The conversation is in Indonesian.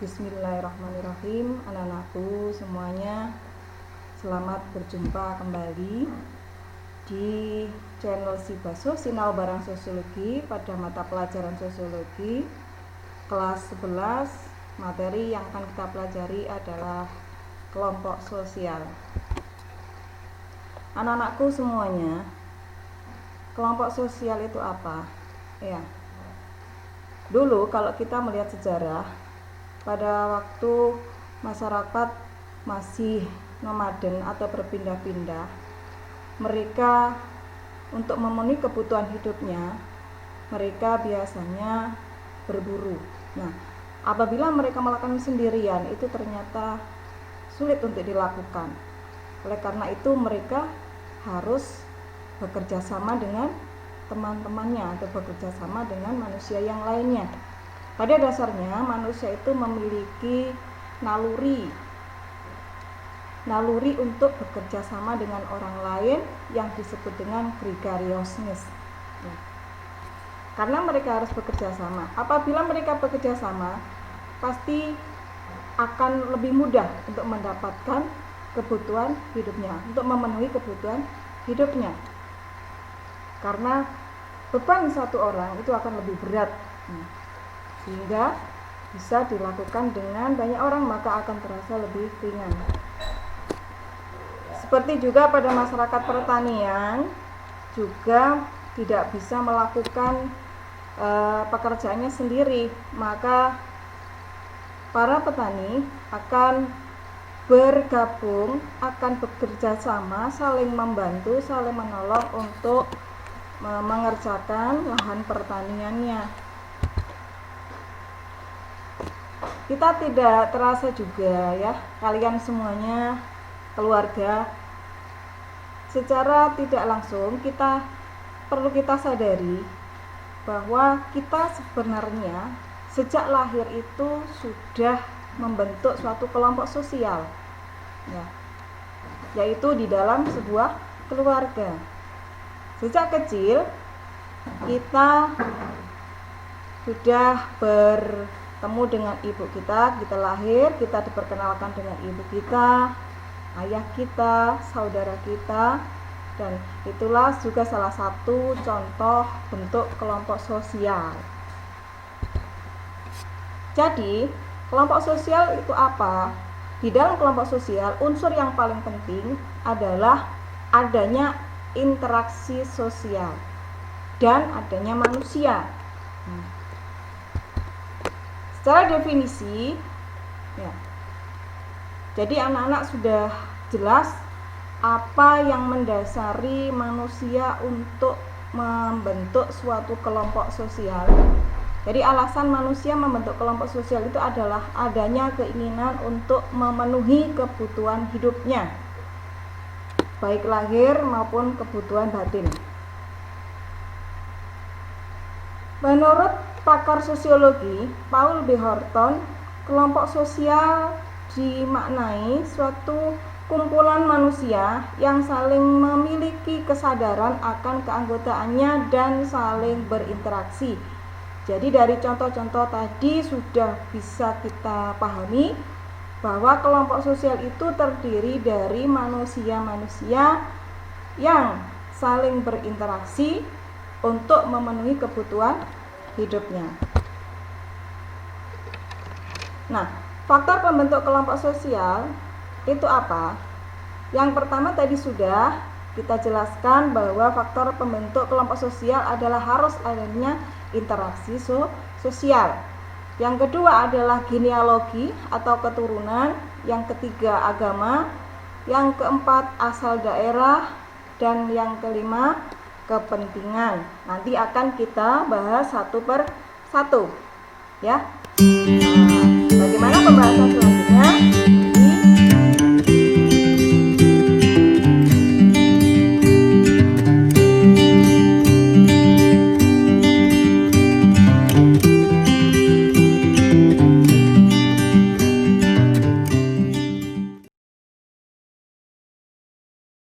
Bismillahirrahmanirrahim. Anak-anakku semuanya, selamat berjumpa kembali di channel Sibaso Sinau Barang Sosiologi pada mata pelajaran Sosiologi kelas 11. Materi yang akan kita pelajari adalah kelompok sosial. Anak-anakku semuanya, kelompok sosial itu apa? Ya. Dulu kalau kita melihat sejarah, pada waktu masyarakat masih nomaden atau berpindah-pindah, mereka untuk memenuhi kebutuhan hidupnya, mereka biasanya berburu. Nah, apabila mereka melakukan sendirian, itu ternyata sulit untuk dilakukan. Oleh karena itu mereka harus bekerja sama dengan teman-temannya atau bekerja sama dengan manusia yang lainnya. Pada dasarnya manusia itu memiliki naluri untuk bekerja sama dengan orang lain yang disebut dengan gregariousness. Nah, karena mereka harus bekerja sama. Apabila mereka bekerja sama, pasti akan lebih mudah untuk mendapatkan kebutuhan hidupnya, untuk memenuhi kebutuhan hidupnya. Karena beban satu orang itu akan lebih berat. Sehingga bisa dilakukan dengan banyak orang, maka akan terasa lebih ringan. Seperti juga pada masyarakat pertanian juga tidak bisa melakukan pekerjaannya sendiri, maka para petani akan bergabung, akan bekerja sama, saling membantu, saling menolong untuk mengerjakan lahan pertaniannya. Kita tidak terasa juga ya, kalian semuanya keluarga, secara tidak langsung kita perlu sadari bahwa kita sebenarnya sejak lahir itu sudah membentuk suatu kelompok sosial ya, yaitu di dalam sebuah keluarga. Sejak kecil kita sudah bertemu dengan ibu kita lahir, kita diperkenalkan dengan ibu kita, ayah kita, saudara kita, dan itulah juga salah satu contoh bentuk kelompok sosial. Jadi, kelompok sosial itu apa? Di dalam kelompok sosial, unsur yang paling penting adalah adanya interaksi sosial dan adanya manusia. Secara definisi ya, jadi anak-anak sudah jelas apa yang mendasari manusia untuk membentuk suatu kelompok sosial. Jadi alasan manusia membentuk kelompok sosial itu adalah adanya keinginan untuk memenuhi kebutuhan hidupnya, baik lahir maupun kebutuhan batin. Menurut pakar sosiologi Paul B. Horton, kelompok sosial dimaknai suatu kumpulan manusia yang saling memiliki kesadaran akan keanggotaannya dan saling berinteraksi. Jadi dari contoh-contoh tadi sudah bisa kita pahami bahwa kelompok sosial itu terdiri dari manusia-manusia yang saling berinteraksi untuk memenuhi kebutuhan hidupnya. Nah, faktor pembentuk kelompok sosial itu apa? Yang pertama tadi sudah kita jelaskan bahwa faktor pembentuk kelompok sosial adalah harus adanya interaksi sosial. Yang kedua adalah genealogi atau keturunan. Yang ketiga agama. Yang keempat asal daerah. Dan yang kelima kepentingan. Nanti akan kita bahas satu per satu ya. Bagaimana pembahasan selanjutnya?